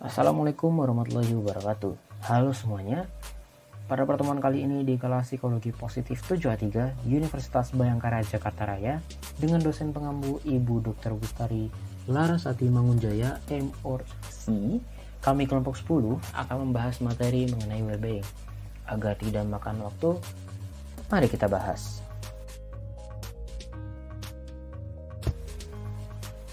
Assalamualaikum warahmatullahi wabarakatuh. Halo semuanya. Pada pertemuan kali ini di kelas Psikologi Positif 7A3 Universitas Bhayangkara Jakarta Raya dengan dosen pengampu Ibu Dr. Bustari Larasati Mangunjaya MORC, kami kelompok 10 akan membahas materi mengenai well-being. Agar tidak makan waktu, mari kita bahas.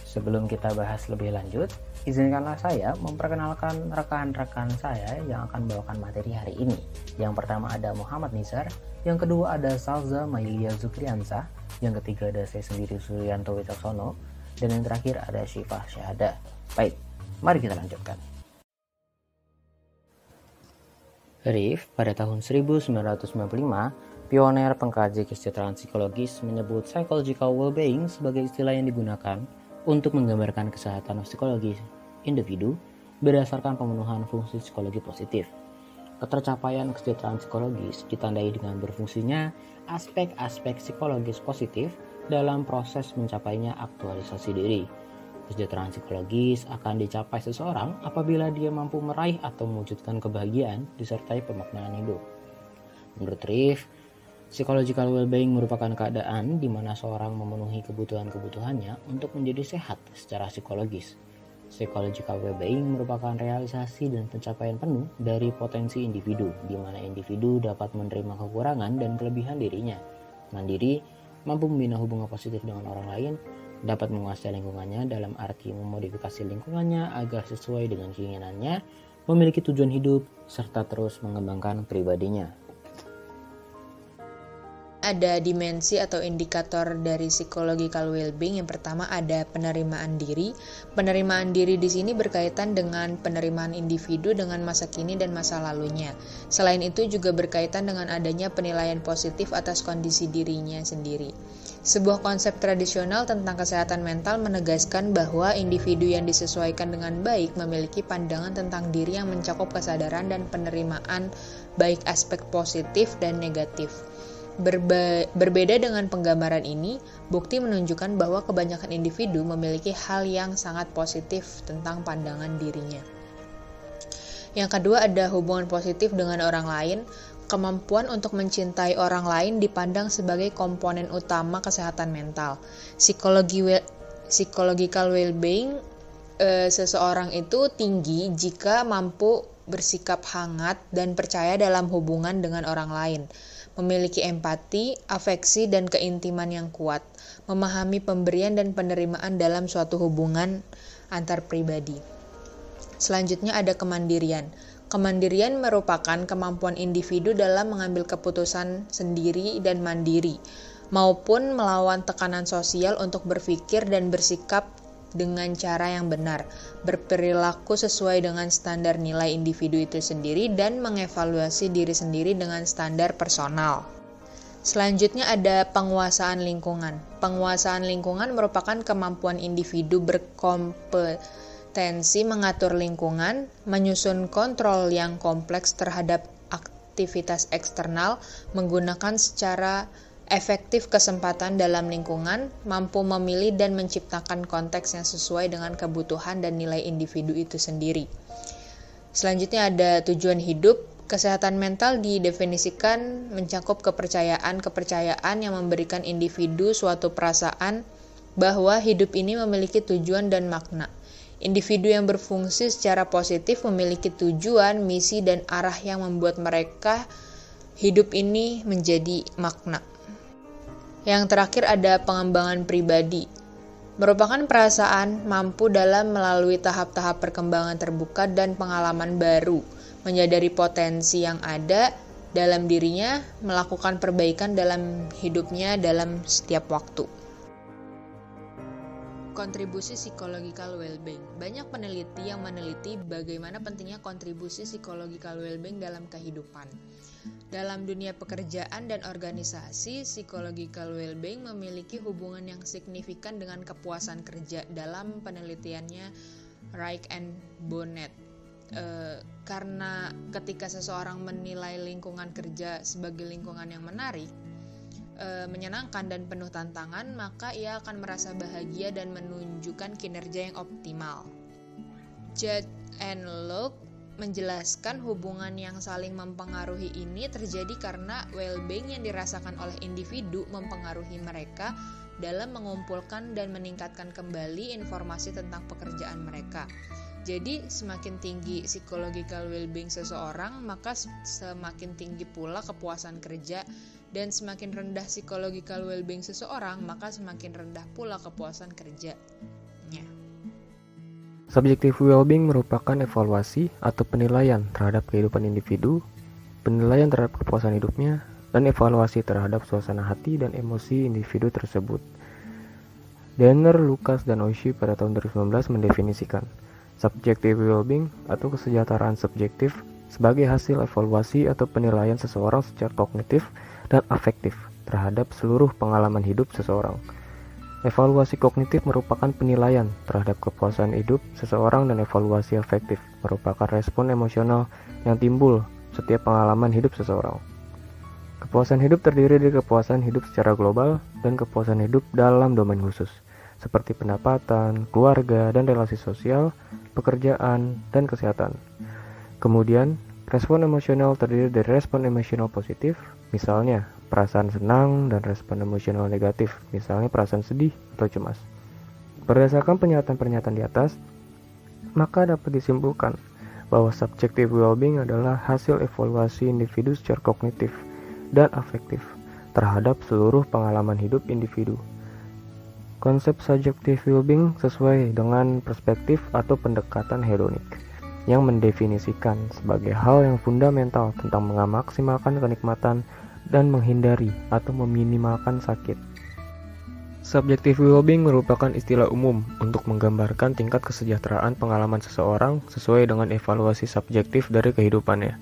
Sebelum kita bahas lebih lanjut, izinkanlah saya memperkenalkan rekan-rekan saya yang akan membawakan materi hari ini. Yang pertama ada Muhammad Nizar, yang kedua ada Salza Mailia Zukriansah, yang ketiga ada saya sendiri Suryanto Wicaksono, dan yang terakhir ada Syifah Syahada. Baik, mari kita lanjutkan. Reeve pada tahun 1995, pioner pengkaji kesejahteraan psikologis menyebut psychological well-being sebagai istilah yang digunakan untuk menggambarkan kesehatan psikologis individu berdasarkan pemenuhan fungsi psikologi positif. Ketercapaian kesejahteraan psikologis ditandai dengan berfungsinya aspek-aspek psikologis positif dalam proses mencapainya aktualisasi diri. Kesejahteraan psikologis akan dicapai seseorang apabila dia mampu meraih atau mewujudkan kebahagiaan disertai pemaknaan hidup. Menurut Reeve, psychological well-being merupakan keadaan di mana seorang memenuhi kebutuhan-kebutuhannya untuk menjadi sehat secara psikologis. Psychological well-being merupakan realisasi dan pencapaian penuh dari potensi individu, di mana individu dapat menerima kekurangan dan kelebihan dirinya, mandiri, mampu membina hubungan positif dengan orang lain, dapat menguasai lingkungannya dalam arti memodifikasi lingkungannya agar sesuai dengan keinginannya, memiliki tujuan hidup, serta terus mengembangkan pribadinya. Ada dimensi atau indikator dari psychological well-being. Yang pertama ada penerimaan diri. Penerimaan diri di sini berkaitan dengan penerimaan individu dengan masa kini dan masa lalunya. Selain itu juga berkaitan dengan adanya penilaian positif atas kondisi dirinya sendiri. Sebuah konsep tradisional tentang kesehatan mental menegaskan bahwa individu yang disesuaikan dengan baik memiliki pandangan tentang diri yang mencakup kesadaran dan penerimaan baik aspek positif dan negatif. Berbeda dengan penggambaran ini, bukti menunjukkan bahwa kebanyakan individu memiliki hal yang sangat positif tentang pandangan dirinya. Yang kedua ada hubungan positif dengan orang lain. Kemampuan untuk mencintai orang lain dipandang sebagai komponen utama kesehatan mental. Psychological well-being seseorang itu tinggi jika mampu bersikap hangat dan percaya dalam hubungan dengan orang lain, memiliki empati, afeksi, dan keintiman yang kuat, memahami pemberian dan penerimaan dalam suatu hubungan antar pribadi. Selanjutnya ada kemandirian. Kemandirian merupakan kemampuan individu dalam mengambil keputusan sendiri dan mandiri, maupun melawan tekanan sosial untuk berpikir dan bersikap dengan cara yang benar, berperilaku sesuai dengan standar nilai individu itu sendiri, dan mengevaluasi diri sendiri dengan standar personal. Selanjutnya ada penguasaan lingkungan. Penguasaan lingkungan merupakan kemampuan individu berkompetensi mengatur lingkungan, menyusun kontrol yang kompleks terhadap aktivitas eksternal, menggunakan secara efektif kesempatan dalam lingkungan, mampu memilih dan menciptakan konteks yang sesuai dengan kebutuhan dan nilai individu itu sendiri. Selanjutnya ada tujuan hidup. Kesehatan mental didefinisikan mencakup kepercayaan yang memberikan individu suatu perasaan bahwa hidup ini memiliki tujuan dan makna. Individu yang berfungsi secara positif memiliki tujuan, misi, dan arah yang membuat mereka hidup ini menjadi makna. Yang terakhir ada pengembangan pribadi. Merupakan perasaan mampu dalam melalui tahap-tahap perkembangan terbuka dan pengalaman baru, menyadari potensi yang ada dalam dirinya, melakukan perbaikan dalam hidupnya dalam setiap waktu. Kontribusi psychological well-being. Banyak peneliti yang meneliti bagaimana pentingnya kontribusi psychological well-being dalam kehidupan. Dalam dunia pekerjaan dan organisasi, psychological well-being memiliki hubungan yang signifikan dengan kepuasan kerja. Dalam penelitiannya Reich and Bonnet, karena ketika seseorang menilai lingkungan kerja sebagai lingkungan yang menarik, menyenangkan dan penuh tantangan, maka ia akan merasa bahagia dan menunjukkan kinerja yang optimal. Judd and Locke menjelaskan hubungan yang saling mempengaruhi ini terjadi karena well-being yang dirasakan oleh individu mempengaruhi mereka dalam mengumpulkan dan meningkatkan kembali informasi tentang pekerjaan mereka. Jadi, semakin tinggi psychological well-being seseorang, maka semakin tinggi pula kepuasan kerja, dan semakin rendah psychological well-being seseorang, maka semakin rendah pula kepuasan kerjanya. Subjective well-being merupakan evaluasi atau penilaian terhadap kehidupan individu, penilaian terhadap kepuasan hidupnya, dan evaluasi terhadap suasana hati dan emosi individu tersebut. Danner, Lucas, dan Oishi pada tahun 2019 mendefinisikan subjective well-being atau kesejahteraan subjektif sebagai hasil evaluasi atau penilaian seseorang secara kognitif dan afektif terhadap seluruh pengalaman hidup seseorang. Evaluasi kognitif merupakan penilaian terhadap kepuasan hidup seseorang dan evaluasi afektif merupakan respon emosional yang timbul setiap pengalaman hidup seseorang. Kepuasan hidup terdiri dari kepuasan hidup secara global dan kepuasan hidup dalam domain khusus, seperti pendapatan, keluarga, dan relasi sosial, pekerjaan, dan kesehatan. Kemudian, respon emosional terdiri dari respon emosional positif, misalnya perasaan senang, dan respon emosional negatif, misalnya perasaan sedih atau cemas. Berdasarkan pernyataan-pernyataan di atas, maka dapat disimpulkan bahwa subjective well-being adalah hasil evaluasi individu secara kognitif dan afektif terhadap seluruh pengalaman hidup individu. Konsep subjective well-being sesuai dengan perspektif atau pendekatan hedonik yang mendefinisikan sebagai hal yang fundamental tentang memaksimalkan kenikmatan dan menghindari atau meminimalkan sakit. Subjective well-being merupakan istilah umum untuk menggambarkan tingkat kesejahteraan pengalaman seseorang sesuai dengan evaluasi subjektif dari kehidupannya.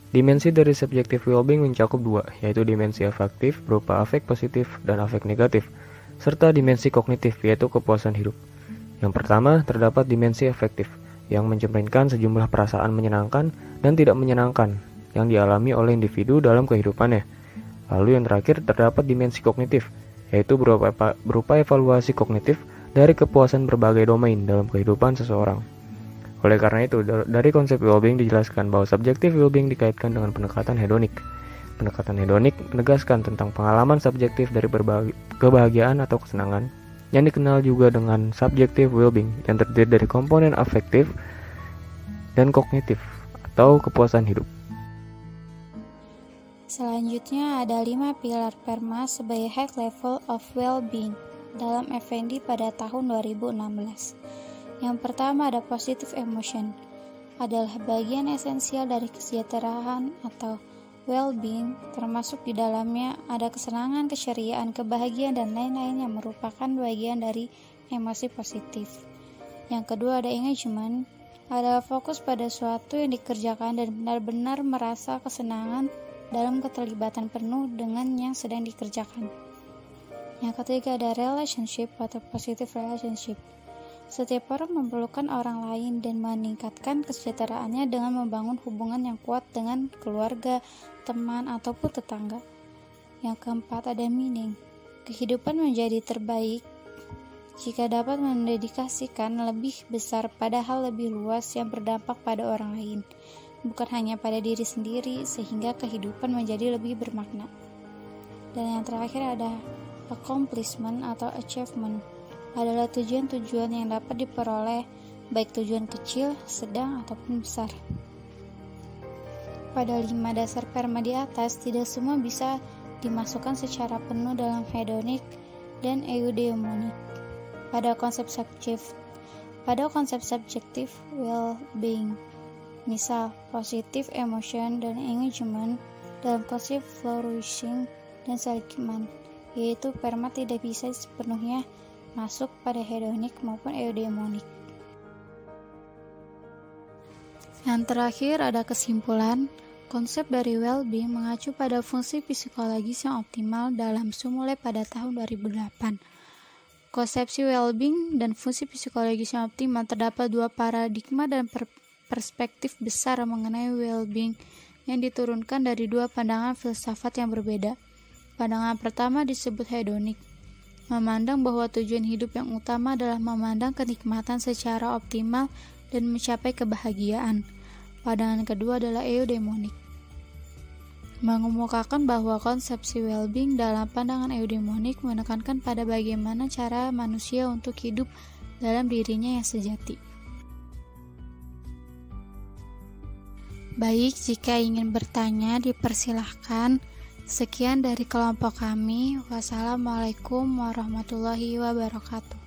Dimensi dari subjective well-being mencakup dua, yaitu dimensi afektif berupa afek positif dan afek negatif, serta dimensi kognitif yaitu kepuasan hidup. Yang pertama, terdapat dimensi afektif yang mencerminkan sejumlah perasaan menyenangkan dan tidak menyenangkan yang dialami oleh individu dalam kehidupannya. Lalu yang terakhir terdapat dimensi kognitif, yaitu berupa evaluasi kognitif dari kepuasan berbagai domain dalam kehidupan seseorang. Oleh karena itu, dari konsep well-being dijelaskan bahwa subjective well-being dikaitkan dengan pendekatan hedonik. Pendekatan hedonik menegaskan tentang pengalaman subjektif dari berbagai kebahagiaan atau kesenangan, yang dikenal juga dengan subjective well-being yang terdiri dari komponen afektif dan kognitif atau kepuasan hidup. Selanjutnya ada 5 pilar PERMA sebagai high level of well-being dalam Effendi pada tahun 2016. Yang pertama ada positive emotion, adalah bagian esensial dari kesejahteraan atau well-being, termasuk di dalamnya ada kesenangan, keceriaan, kebahagiaan, dan lain-lain yang merupakan bagian dari emosi positif. Yang kedua ada engagement, adalah fokus pada suatu yang dikerjakan dan benar-benar merasa kesenangan dalam keterlibatan penuh dengan yang sedang dikerjakan. Yang ketiga ada relationship atau positive relationship. Setiap orang memerlukan orang lain dan meningkatkan kesejahteraannya dengan membangun hubungan yang kuat dengan keluarga, teman, ataupun tetangga. Yang keempat ada meaning. Kehidupan menjadi terbaik jika dapat mendedikasikan lebih besar pada hal lebih luas yang berdampak pada orang lain, bukan hanya pada diri sendiri, sehingga kehidupan menjadi lebih bermakna. Dan yang terakhir ada accomplishment atau achievement, adalah tujuan-tujuan yang dapat diperoleh, baik tujuan kecil, sedang, ataupun besar. Pada 5 dasar PERMA di atas, tidak semua bisa dimasukkan secara penuh dalam hedonic dan eudaimonik. Pada konsep subjektif well-being, misal positive emotion dan engagement, dalam konsep flourishing dan seligman, yaitu PERMA tidak bisa sepenuhnya masuk pada hedonik maupun eudaimonik. Yang terakhir ada kesimpulan. Konsep dari well-being mengacu pada fungsi psikologis yang optimal dalam Sumule pada tahun 2008. Konsepsi well-being dan fungsi psikologis yang optimal terdapat dua paradigma dan perspektif besar mengenai well-being yang diturunkan dari dua pandangan filsafat yang berbeda. Pandangan pertama disebut hedonik, memandang bahwa tujuan hidup yang utama adalah memandang kenikmatan secara optimal dan mencapai kebahagiaan. Pandangan kedua adalah eudemonik, mengemukakan bahwa konsepsi well-being dalam pandangan eudemonik menekankan pada bagaimana cara manusia untuk hidup dalam dirinya yang sejati. Baik, jika ingin bertanya dipersilahkan. Sekian dari kelompok kami. Wassalamualaikum warahmatullahi wabarakatuh.